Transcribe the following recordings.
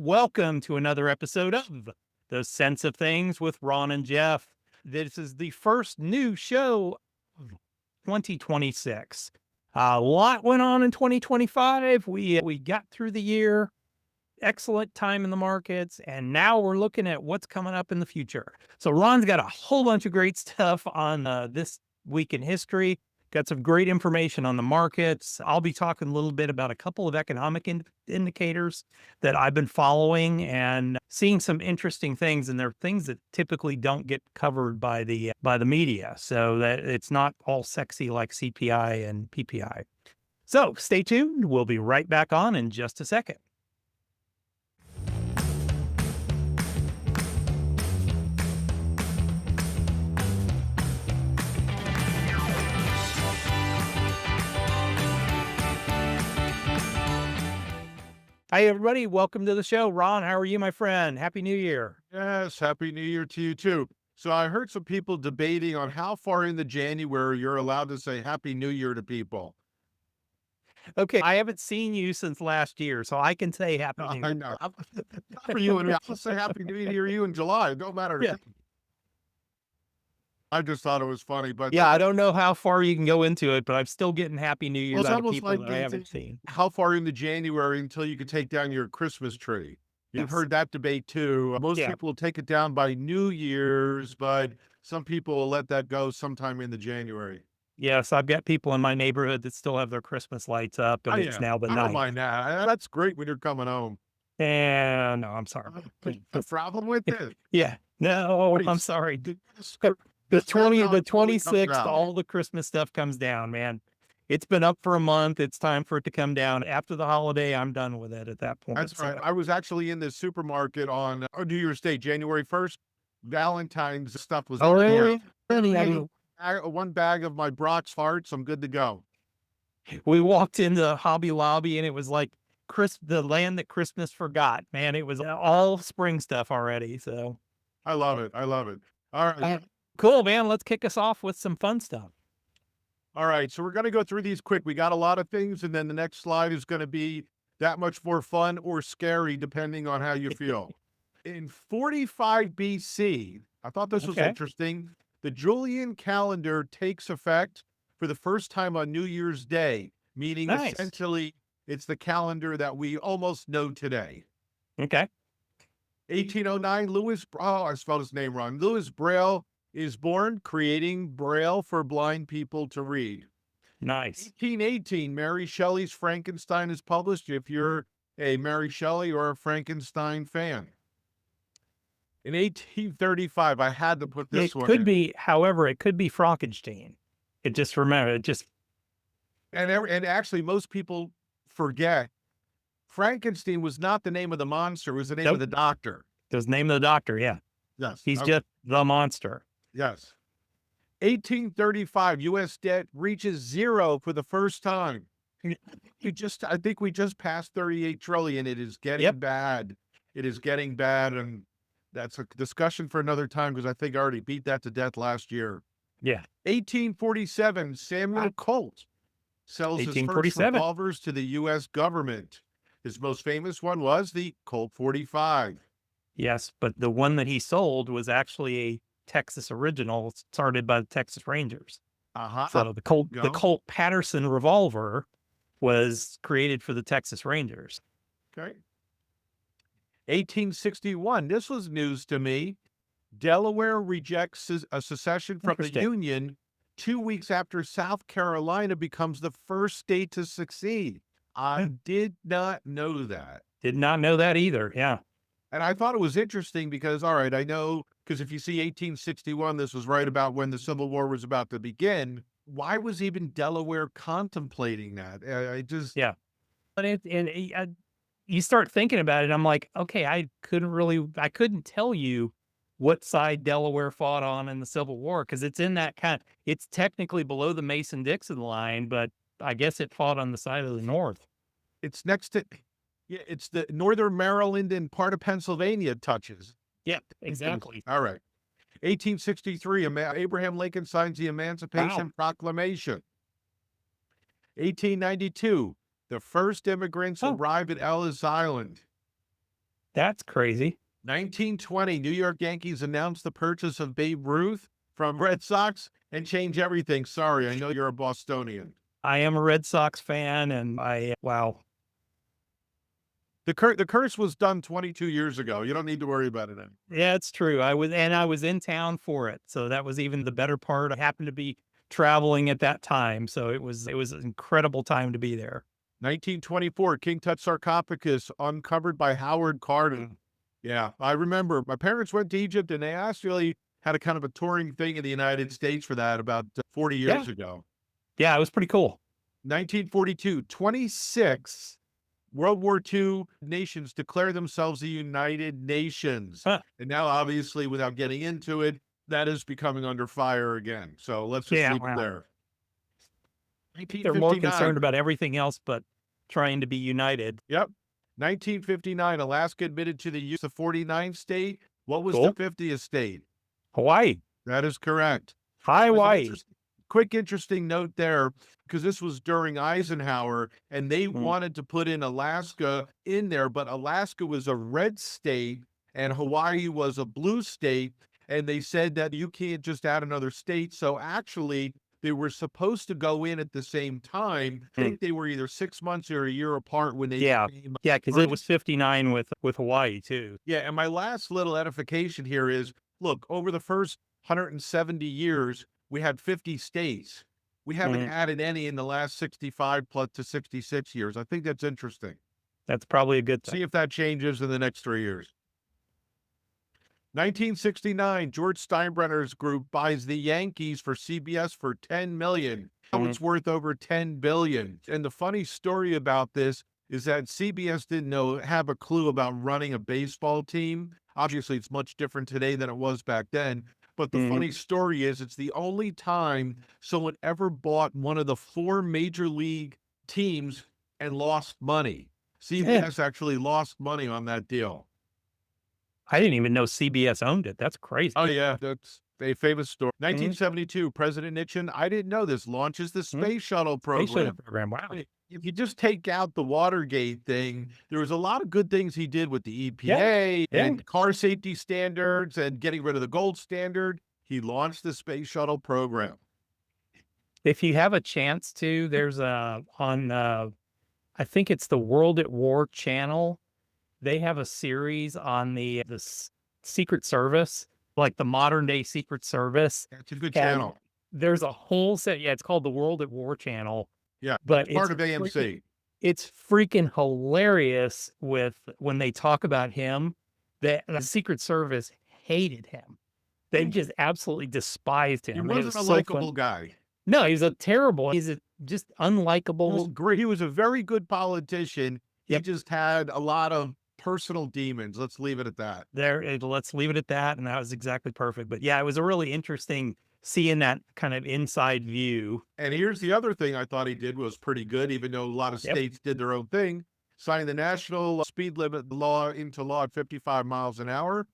Welcome to another episode of The Sense of Things with Ron and Jeff. This is the first new show of 2026. A lot went on in 2025. We got through the year, excellent time in the markets, and now we're looking at what's coming up in the future. So Ron's got a whole bunch of great stuff on this week in history. Got some great information on the markets. I'll be talking a little bit about a couple of economic indicators that I've been following and seeing some interesting things. And they're things that typically don't get covered by the media, so that it's not all sexy like CPI and PPI. So stay tuned. We'll be right back on in just a second. Hi, everybody. Welcome to the show. Ron, how are you, my friend? Happy New Year. Yes, Happy New Year to you too. So I heard some people debating on how far into January you're allowed to say Happy New Year to people. Okay, I haven't seen you since last year, so I can say Happy New Year. I know. Not for you and me. I'll say Happy New Year to you in July. It don't matter. Yeah. I just thought it was funny, but Yeah, I don't know how far you can go into it, but I'm still getting Happy New Year's it's out of almost people like that I haven't seen. how far into January until you could take down your Christmas tree. You've Yes. heard that debate too. Most Yeah. people will take it down by New Year's, but some people will let that go sometime in the January. Yes, I've got people in my neighborhood that still have their Christmas lights up, and it's now the I don't 9th. mind that. That's great when you're coming home. And no, I'm sorry. A problem with it? Yeah. No, What do you I'm s- sorry. Dude, The Totally 26th, comes out. all the Christmas stuff comes down, man. It's been up for a month. It's time for it to come down. After the holiday, I'm done with it at that point. That's right. So, I was actually in the supermarket on New Year's Day, January 1st. Valentine's stuff was oh, here. really? One bag of my Brock's farts. I'm good to go. We walked into Hobby Lobby and it was like the land that Christmas forgot, man. It was all spring stuff already. So I love it. I love it. All right. cool, man. Let's kick us off with some fun stuff. All right. So we're going to go through these quick. We got a lot of things, and then the next slide is going to be that much more fun or scary, depending on how you feel. In 45 BC, I thought this was Okay. interesting. The Julian calendar takes effect for the first time on New Year's Day, meaning Nice. essentially it's the calendar that we almost know today. Okay. 1809, I spelled his name wrong. Louis Braille is born, creating Braille for blind people to read. Nice. 1818, Mary Shelley's Frankenstein is published, if you're a Mary Shelley or a Frankenstein fan. In 1835, I had to put this one Could in. be, however, it could be Frankenstein. And actually, most people forget Frankenstein was not the name of the monster; it was the name of the doctor. His name of the doctor. Yeah, Yes, he's just the monster. yes. 1835, U.S. debt reaches zero for the first time. I think we just passed 38 trillion. It is getting bad. It is getting bad, and that's a discussion for another time because I think I already beat that to death last year. Yeah. 1847, Samuel Colt sells his first revolvers to the U.S. government. His most famous one was the Colt 45. Yes, but the one that he sold was actually a Texas original started by the Texas Rangers. So the Colt Patterson revolver was created for the Texas Rangers. Okay. 1861. This was news to me. Delaware rejects a secession from the Union 2 weeks after South Carolina becomes the first state to succeed. I did not know that. Did not know that either. Yeah. And I thought it was interesting because, all right, I know, because if you see 1861, this was right about when the Civil War was about to begin. Why was even Delaware contemplating that? Yeah. But you start thinking about it. I'm like, okay, I couldn't tell you what side Delaware fought on in the Civil War because it's in that it's technically below the Mason-Dixon line, but I guess it fought on the side of the North. It's next to, it's the northern Maryland and part of Pennsylvania touches. Yep, exactly. All right. 1863, Abraham Lincoln signs the Emancipation Proclamation. 1892, the first immigrants arrive at Ellis Island. That's crazy. 1920, New York Yankees announced the purchase of Babe Ruth from Red Sox and change everything. Sorry, I know you're a Bostonian. I am a Red Sox fan, and wow. The curse was done 22 years ago. You don't need to worry about it anymore. Yeah, it's true. I was in town for it. So that was even the better part. I happened to be traveling at that time. So it was an incredible time to be there. 1924, King Tut sarcophagus uncovered by Howard Carden. Yeah, I remember my parents went to Egypt and they actually had a kind of a touring thing in the United States for that about 40 Yeah. years ago. Yeah, it was pretty cool. 1942, 26 World War II nations declare themselves the United Nations. Huh. And now, obviously, without getting into it, that is becoming under fire again. So let's just Yeah, leave it wow. there. They're more 1959. concerned about everything else but trying to be united. Yep. 1959, Alaska admitted to the use of 49th state. What was Cool. the 50th state? Hawaii. That is correct. Hi, There's an Hawaii. quick, interesting note there, because this was during Eisenhower, and they Mm. wanted to put in Alaska in there, but Alaska was a red state and Hawaii was a blue state, and they said that you can't just add another state. So actually, they were supposed to go in at the same time. I think they were either 6 months or a year apart when they Yeah. became Yeah, because it was 59 with Hawaii too. Yeah, and my last little edification here is, look, over the first 170 years, we had 50 states. We haven't Mhm. added any in the last 65 plus to 66 years. I think that's interesting. That's probably a good thing. See if that changes in the next 3 years. 1969, George Steinbrenner's group buys the Yankees for CBS for $10 million. Now it's worth over $10 billion. And the funny story about this is that CBS didn't have a clue about running a baseball team. Obviously, it's much different today than it was back then. But the funny story is it's the only time someone ever bought one of the 4 major league teams and lost money. CBS actually lost money on that deal. I didn't even know CBS owned it. That's crazy. Oh, yeah. That's a famous story. 1972, President Nixon, I didn't know this, launches the Space Shuttle program. Space Shuttle program. Wow. If you just take out the Watergate thing, there was a lot of good things he did with the EPA and car safety standards and getting rid of the gold standard. He launched the Space Shuttle program. If you have a chance to, there's I think it's the World at War channel. They have a series on the Secret Service, like the modern day Secret Service. It's a good channel. There's a whole set. Yeah, it's called the World at War channel. Yeah, but it's part of AMC. It's freaking hilarious when they talk about him. The Secret Service hated him. They just absolutely despised him. He wasn't a likable guy. No, he's just unlikable. He was a very good politician. He just had a lot of personal demons. Let's leave it at that. Let's leave it at that. And that was exactly perfect. But yeah, it was a really interesting seeing that kind of inside view. And here's the other thing I thought he did was pretty good, even though a lot of states did their own thing, signing the national speed limit law into law at 55 miles an hour.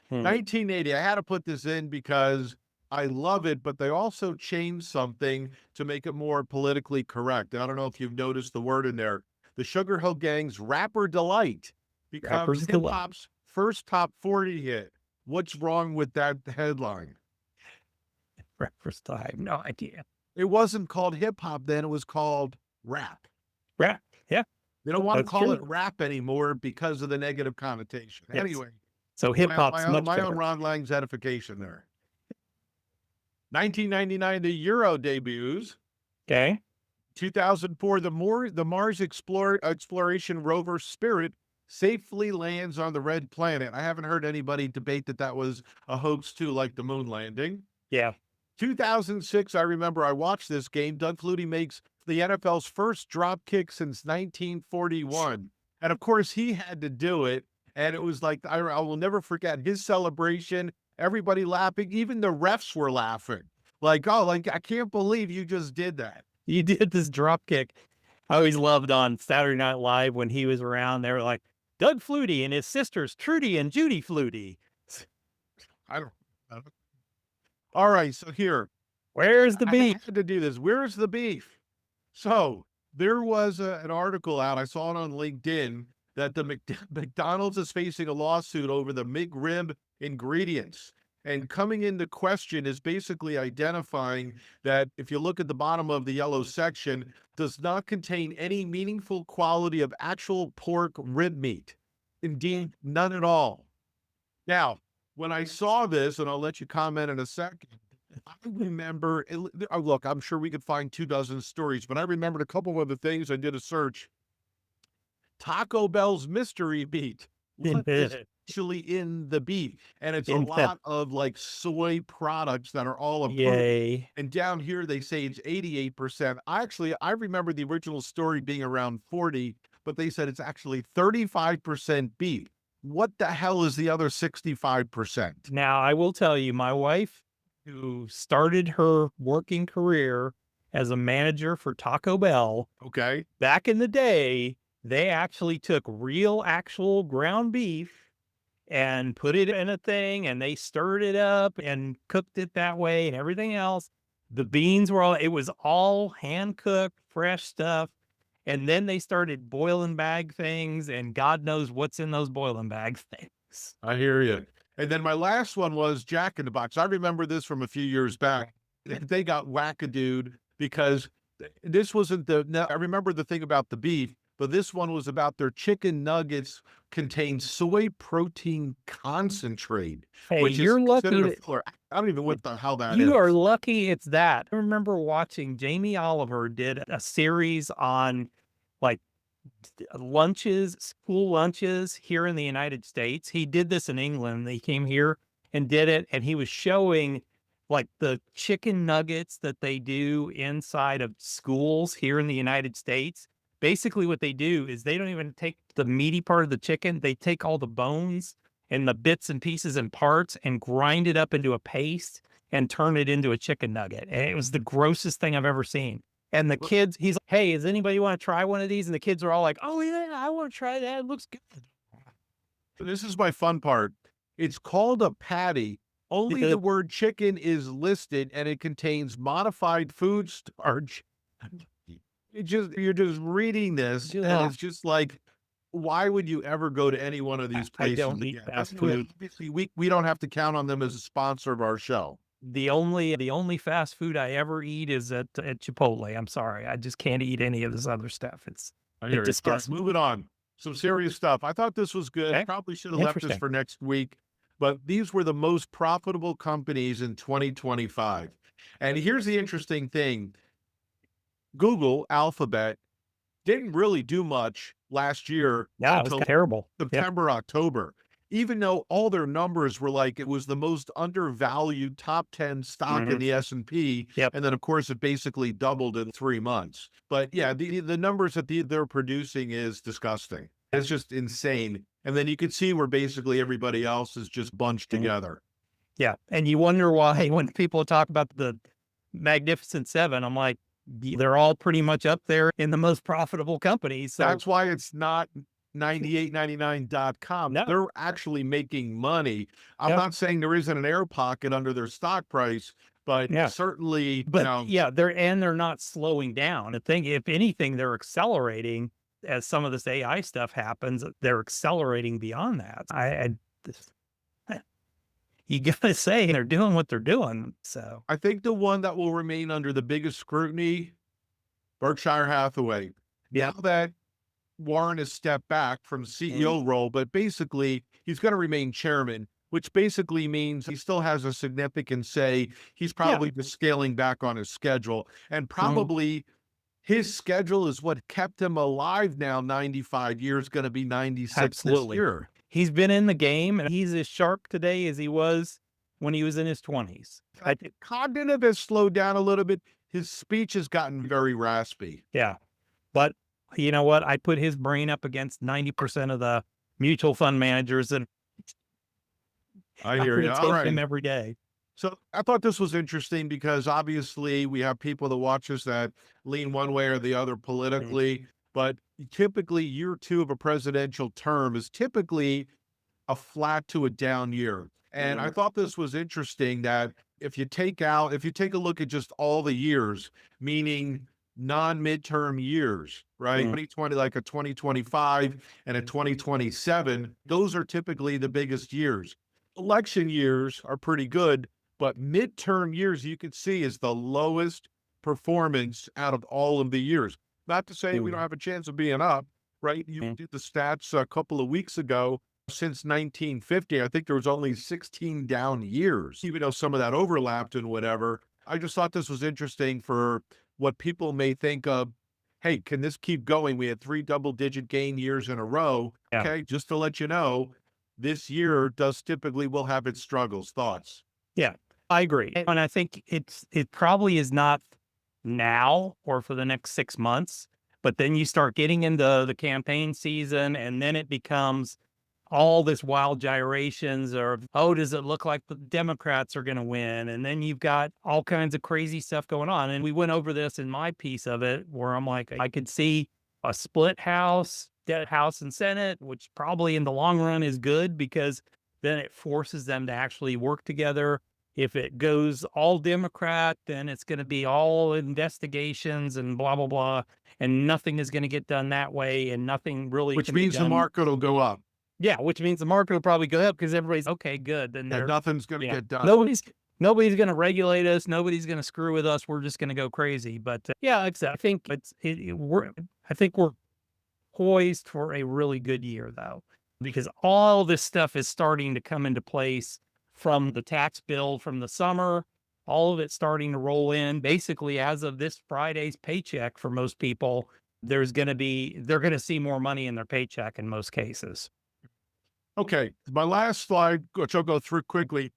1980, I had to put this in because I love it, but they also changed something to make it more politically correct. And I don't know if you've noticed the word in there. The Sugar Hill Gang's Rapper Delight becomes hip-hop's first top 40 hit. What's wrong with that headline? Rapper's Delight. I have no idea. It wasn't called hip-hop then. It was called rap. Rap, yeah. They don't want to call it rap anymore because of the negative connotation. Yes. Anyway. So hip-hop's much my better. own Ron Lang's edification there. 1999, the Euro debuts. Okay. 2004, the Mars exploration rover Spirit safely lands on the red planet. I haven't heard anybody debate that was a hoax too, like the moon landing. Yeah. 2006, I remember I watched this game. Doug Flutie makes the NFL's first drop kick since 1941. And of course, he had to do it. And it was like, I will never forget his celebration, everybody laughing, even the refs were laughing. Like, oh, like, I can't believe you just did that. You did this drop kick. I always loved on Saturday Night Live when he was around. They were like, Doug Flutie and his sisters, Trudy and Judy Flutie. I don't. All right, so here. Where's the beef? I had to do this. Where's the beef? So there was an article out. I saw it on LinkedIn that the McDonald's is facing a lawsuit over the McRib ingredients. And coming into question is basically identifying that if you look at the bottom of the yellow section, does not contain any meaningful quality of actual pork rib meat. Indeed, none at all. Now, when I saw this, and I'll let you comment in a second, I remember, look, I'm sure we could find 24 stories, but I remembered a couple of the things. I did a search. Taco Bell's mystery meat. What is actually in the beef? And it's a lot of like soy products that are all approved. Yay. And down here, they say it's 88%. I remember the original story being around 40, but they said it's actually 35% beef. What the hell is the other 65%? Now, I will tell you, my wife, who started her working career as a manager for Taco Bell, Okay. back in the day, they actually took real, actual ground beef and put it in a thing, and they stirred it up and cooked it that way and everything else. The beans were it was all hand cooked, fresh stuff. And then they started boiling bag things, and God knows what's in those boiling bag things. I hear you. And then my last one was Jack in the Box. I remember this from a few years back. They got wackadood because this wasn't I remember the thing about the beef, but this one was about their chicken nuggets contain soy protein concentrate, Hey, which you're is lucky. considered a filler. I don't even know what the hell that is. You are lucky it's that. I remember watching Jamie Oliver did a series on like lunches, school lunches here in the United States. He did this in England. He came here and did it, and he was showing like the chicken nuggets that they do inside of schools here in the United States. Basically, what they do is they don't even take the meaty part of the chicken. They take all the bones and the bits and pieces and parts and grind it up into a paste and turn it into a chicken nugget. And it was the grossest thing I've ever seen. And the kids, he's like, hey, does anybody want to try one of these? And the kids are all like, oh, yeah, I want to try that. It looks good. This is my fun part. It's called a patty. Only the word chicken is listed, and it contains modified food starch. You're just reading this, and it's just like, why would you ever go to any one of these places? I don't eat fast food. We don't have to count on them as a sponsor of our show. The only fast food I ever eat is at Chipotle. I'm sorry. I just can't eat any of this other stuff. I hear it. Right, moving on. Some serious stuff. I thought this was good. Okay. Probably should have left this for next week, but these were the most profitable companies in 2025. And here's the interesting thing. Google, Alphabet, didn't really do much last year. Yeah, it was terrible. September, October. Even though all their numbers were like, it was the most undervalued top 10 stock in the S&P. And then, of course, it basically doubled in 3 months. But yeah, the numbers that they're producing is disgusting. It's just insane. And then you can see where basically everybody else is just bunched together. Yeah. And you wonder why when people talk about the Magnificent Seven, I'm like, they're all pretty much up there in the most profitable companies. So that's why it's not 98.99.com. No. They're actually making money. I'm not saying there isn't an air pocket under their stock price, but certainly, but they're not slowing down. The thing, if anything, they're accelerating as some of this AI stuff happens. They're accelerating beyond that. You gotta say they're doing what they're doing. So I think the one that will remain under the biggest scrutiny, Berkshire Hathaway. Now that Warren has stepped back from CEO role, but basically he's going to remain chairman, which basically means he still has a significant say. He's probably just scaling back on his schedule, and probably his schedule is what kept him alive now 95 years, going to be 96 this year. He's been in the game, and he's as sharp today as he was when he was in his 20s. Cognitive has slowed down a little bit. His speech has gotten very raspy. Yeah. But you know what? I put his brain up against 90% of the mutual fund managers, and I hear you. All right. Him every day. So I thought this was interesting because obviously we have people that watch us that lean one way or the other politically, but typically year 2 of a presidential term is typically a flat to a down year. And I thought this was interesting that if you take a look at just all the years, meaning non-midterm years, right? 2020, like a 2025 and a 2027, those are typically the biggest years. Election years are pretty good, but midterm years you can see is the lowest performance out of all of the years. Not to say we don't have a chance of being up, right? You did the stats a couple of weeks ago. Since 1950, I think there was only 16 down years, even though some of that overlapped and whatever. I just thought this was interesting for what people may think of. Hey, can this keep going? We had 3 double-digit gain years in a row. Yeah. Okay, just to let you know, this year does typically will have its struggles. Thoughts? Yeah, I agree. And I think it probably is not now or for the next 6 months, but then you start getting into the campaign season, and then it becomes all this wild gyrations of, oh, does it look like the Democrats are going to win? And then you've got all kinds of crazy stuff going on. And we went over this in my piece of it where I'm like, I could see a split house, dead House and Senate, which probably in the long run is good because then it forces them to actually work together. If it goes all Democrat, then it's going to be all investigations and blah, blah, blah. And nothing is going to get done that way. And nothing really, which means the market will go up. Yeah, which means the market will probably go up because everybody's okay, good. Then nothing's going to get done. Nobody's going to regulate us. Nobody's going to screw with us. We're just going to go crazy. But yeah, I think we're poised for a really good year though, because all this stuff is starting to come into place from the tax bill from the summer. All of it starting to roll in. Basically, as of this Friday's paycheck for most people, they're going to see more money in their paycheck in most cases. Okay, my last slide, which I'll go through quickly.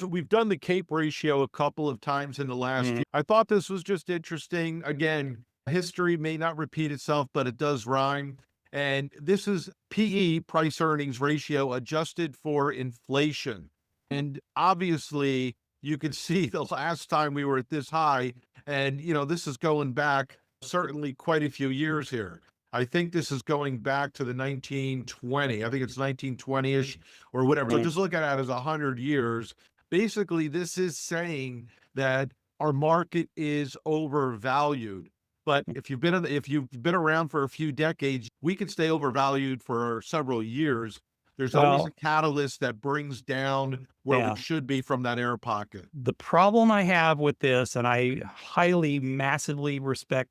We've done the CAPE ratio a couple of times in the last year. I thought this was just interesting. Again, history may not repeat itself, but it does rhyme. And this is PE, price earnings ratio, adjusted for inflation. And obviously, you can see the last time we were at this high, and this is going back certainly quite a few years here. I think this is going back to the 1920. I think it's 1920-ish or whatever. So just look at it as 100 years. Basically, this is saying that our market is overvalued. But if you've been around for a few decades, we could stay overvalued for several years. There's always a catalyst that brings down where we should be from that air pocket. The problem I have with this, and I highly, massively respect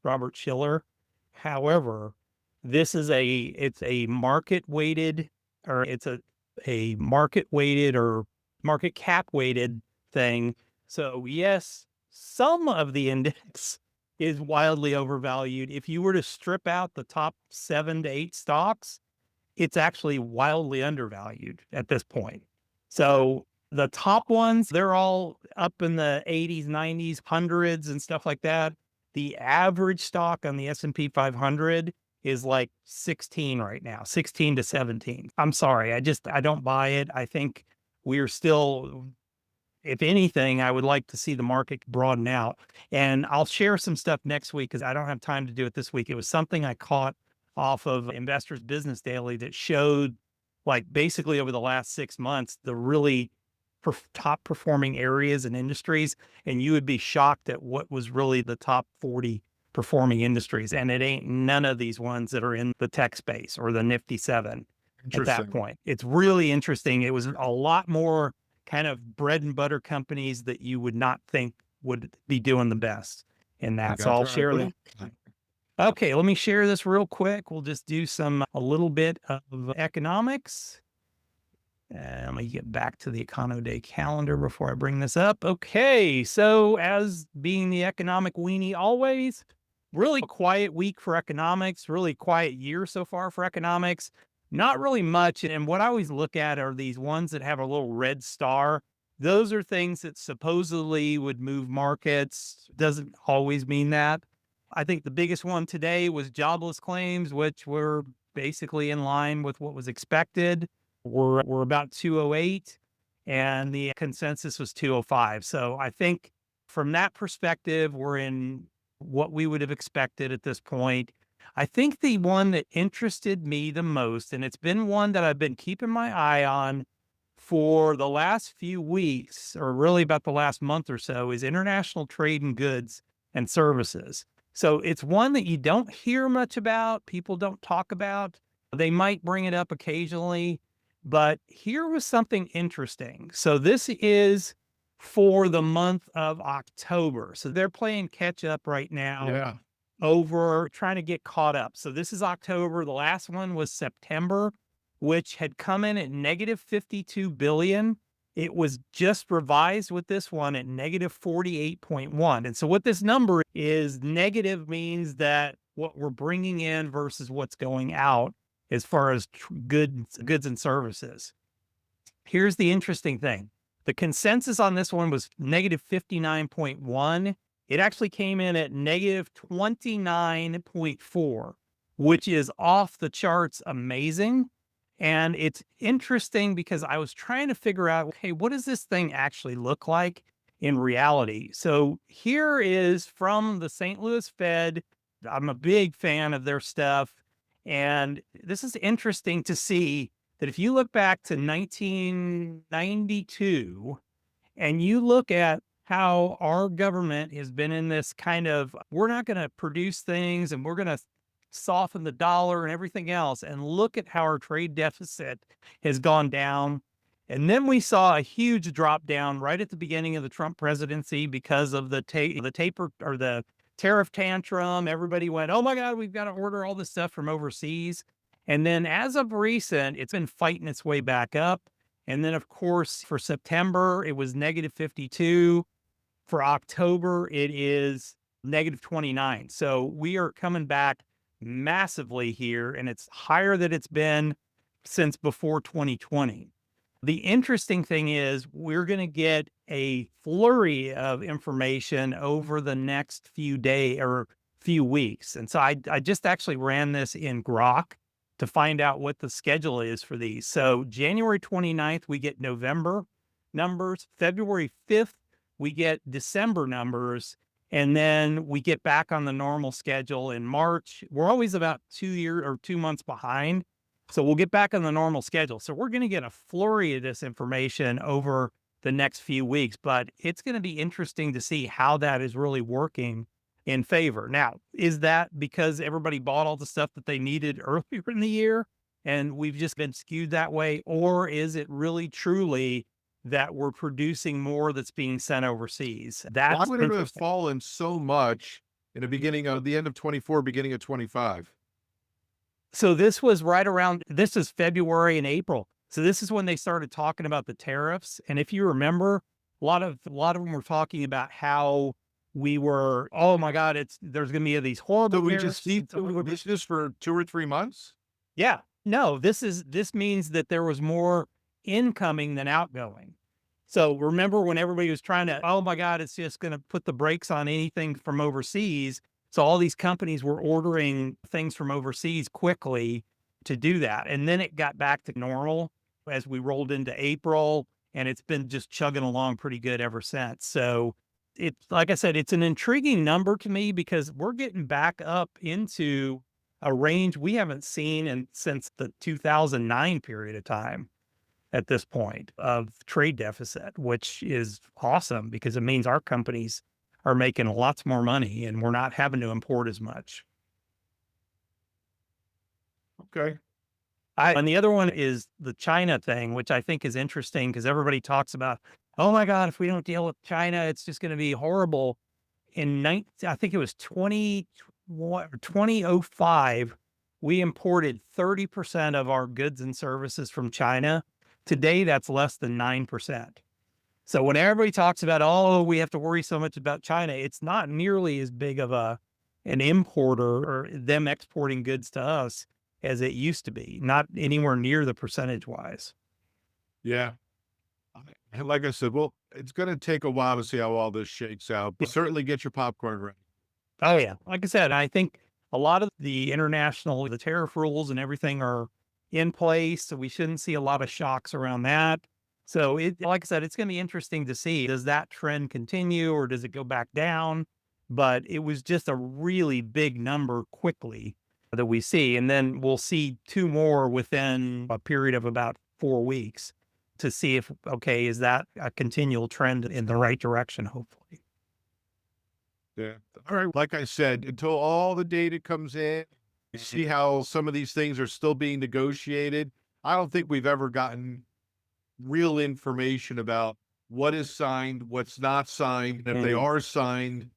Robert Shiller. However, this is it's a market weighted, or it's a market weighted or market cap weighted thing. So yes, some of the index is wildly overvalued. If you were to strip out the top 7 to 8 stocks, it's actually wildly undervalued at this point. So the top ones, they're all up in the 80s, 90s, hundreds and stuff like that. The average stock on the S&P 500 is like 16 right now, 16 to 17. I'm sorry. I don't buy it. I think we're still, if anything, I would like to see the market broaden out. And I'll share some stuff next week because I don't have time to do it this week. It was something I caught off of Investors Business Daily that showed, like, basically over the last 6 months, the really top performing areas and industries. And you would be shocked at what was really the top 40 performing industries. And it ain't none of these ones that are in the tech space or the Nifty 7 at that point. It's really interesting. It was a lot more kind of bread and butter companies that you would not think would be doing the best in that. So I'll share them. Okay, let me share this real quick. We'll just do a little bit of economics. Let me get back to the Econo Day calendar before I bring this up. Okay, so as being the economic weenie always, really quiet week for economics, really quiet year so far for economics. Not really much. And what I always look at are these ones that have a little red star. Those are things that supposedly would move markets. Doesn't always mean that. I think the biggest one today was jobless claims, which were basically in line with what was expected. We're about 208, and the consensus was 205. So I think from that perspective, we're in what we would have expected at this point. I think the one that interested me the most, and it's been one that I've been keeping my eye on for the last few weeks, or really about the last month or so, is international trade in goods and services. So it's one that you don't hear much about. People don't talk about. They might bring it up occasionally, but here was something interesting. So this is for the month of October. So they're playing catch up right now Yeah. over trying to get caught up. So this is October. The last one was September, which had come in at negative 52 billion. It was just revised with this one at negative 48.1. And so what this number is, negative means that what we're bringing in versus what's going out as far as goods and services. Here's the interesting thing. The consensus on this one was negative 59.1. It actually came in at negative 29.4, which is off the charts amazing. And it's interesting because I was trying to figure out, okay, what does this thing actually look like in reality? So here is from the St. Louis Fed. I'm a big fan of their stuff. And this is interesting to see that if you look back to 1992 and you look at how our government has been in this kind of, we're not going to produce things and we're going to soften the dollar and everything else, and look at how our trade deficit has gone down. And then we saw a huge drop down right at the beginning of the Trump presidency because of the taper or the tariff tantrum. Everybody went, oh my God, we've got to order all this stuff from overseas. And then as of recent, it's been fighting its way back up. And then, of course, for September, it was negative 52. For October, it is negative 29. So we are coming back massively here, and it's higher than it's been since before 2020. The interesting thing is we're going to get a flurry of information over the next few days or few weeks. And so I just actually ran this in Grok to find out what the schedule is for these. So January 29th, we get November numbers. February 5th, we get December numbers. And then we get back on the normal schedule in March. We're always about 2 months behind. So we'll get back on the normal schedule. So we're going to get a flurry of this information over the next few weeks, but it's going to be interesting to see how that is really working in favor. Now, is that because everybody bought all the stuff that they needed earlier in the year and we've just been skewed that way? Or is it really truly that we're producing more that's being sent overseas? Why would it have fallen so much in the end of 24, beginning of 25? So this was right around, this is February and April. So this is when they started talking about the tariffs. And if you remember, a lot of them were talking about how we were, oh my God, there's going to be these horrible. So we just see business for 2 or 3 months? Yeah, no, this means that there was more incoming than outgoing. So remember when everybody was trying to, oh my God, it's just going to put the brakes on anything from overseas. So all these companies were ordering things from overseas quickly to do that. And then it got back to normal as we rolled into April, and it's been just chugging along pretty good ever since. So it's, like I said, it's an intriguing number to me because we're getting back up into a range we haven't seen since the 2009 period of time at this point of trade deficit, which is awesome because it means our companies are making lots more money and we're not having to import as much. Okay. And the other one is the China thing, which I think is interesting because everybody talks about, oh my God, if we don't deal with China, it's just going to be horrible. I think it was 2005, we imported 30% of our goods and services from China. Today, that's less than 9%. So when everybody talks about, oh, we have to worry so much about China, it's not nearly as big of an importer or them exporting goods to us as it used to be, not anywhere near the percentage wise. Yeah. And like I said, well, it's going to take a while to see how all this shakes out, but certainly get your popcorn ready. Oh yeah. Like I said, I think a lot of the tariff rules and everything are in place. So we shouldn't see a lot of shocks around that. So like I said, it's going to be interesting to see, does that trend continue or does it go back down? But it was just a really big number quickly that we see. And then we'll see 2 more within a period of about 4 weeks to see if, okay, is that a continual trend in the right direction, hopefully. Yeah. All right. Like I said, until all the data comes in, you see how some of these things are still being negotiated. I don't think we've ever gotten real information about what is signed, what's not signed. And if they are signed,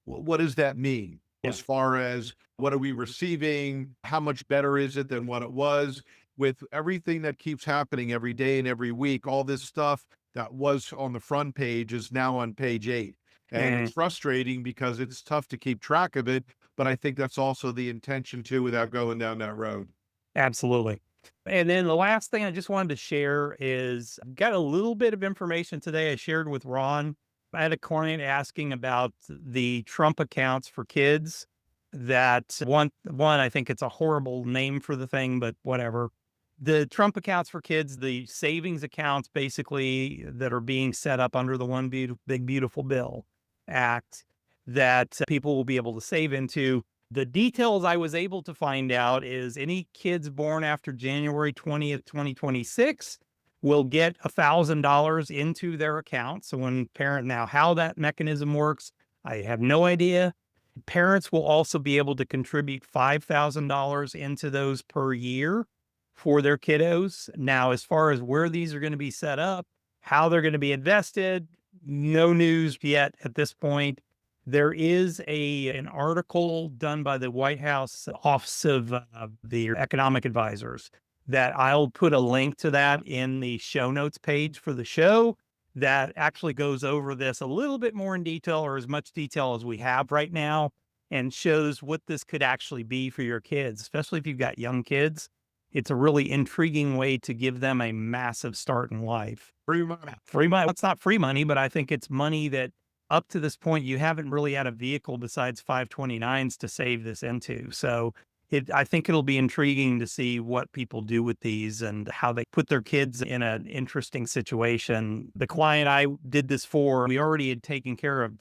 what does that mean? Yeah. As far as what are we receiving? How much better is it than what it was? With everything that keeps happening every day and every week, all this stuff that was on the front page is now on page 8. And it's frustrating because it's tough to keep track of it. But I think that's also the intention too, without going down that road. Absolutely. And then the last thing I just wanted to share is I've got a little bit of information today I shared with Ron. I had a client asking about the Trump accounts for kids. That one, I think it's a horrible name for the thing, but whatever. The Trump accounts for kids, the savings accounts basically that are being set up under the One Big Beautiful Bill Act that people will be able to save into. The details I was able to find out is any kids born after January 20th, 2026 will get $1,000 into their account. So when now how that mechanism works, I have no idea. Parents will also be able to contribute $5,000 into those per year for their kiddos. Now, as far as where these are going to be set up, how they're going to be invested, no news yet at this point. There is an article done by the White House Office of the Economic Advisors that I'll put a link to that in the show notes page for the show that actually goes over this a little bit more in detail, or as much detail as we have right now, and shows what this could actually be for your kids, especially if you've got young kids. It's a really intriguing way to give them a massive start in life. Free money. Free money. It's not free money, but I think it's money that up to this point, you haven't really had a vehicle besides 529s to save this into. So I think it'll be intriguing to see what people do with these and how they put their kids in an interesting situation. The client I did this for, we already had taken care of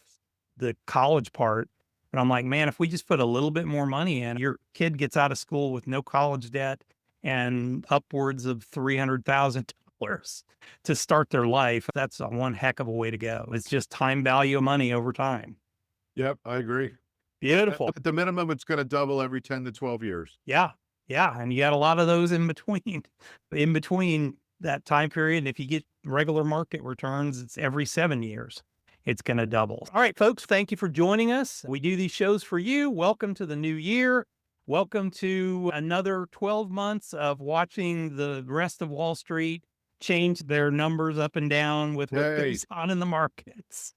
the college part. And I'm like, man, if we just put a little bit more money in, your kid gets out of school with no college debt and upwards of $300,000 to start their life. That's one heck of a way to go. It's just time value of money over time. Yep, I agree. Beautiful. At the minimum, it's going to double every 10 to 12 years. Yeah. Yeah. And you got a lot of those in between that time period. And if you get regular market returns, it's every 7 years. It's going to double. All right, folks, thank you for joining us. We do these shows for you. Welcome to the new year. Welcome to another 12 months of watching the rest of Wall Street change their numbers up and down with what goes on in the markets.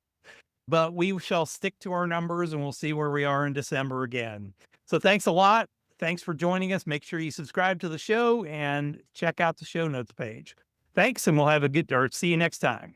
But we shall stick to our numbers and we'll see where we are in December again. So thanks a lot. Thanks for joining us. Make sure you subscribe to the show and check out the show notes page. Thanks, and we'll have see you next time.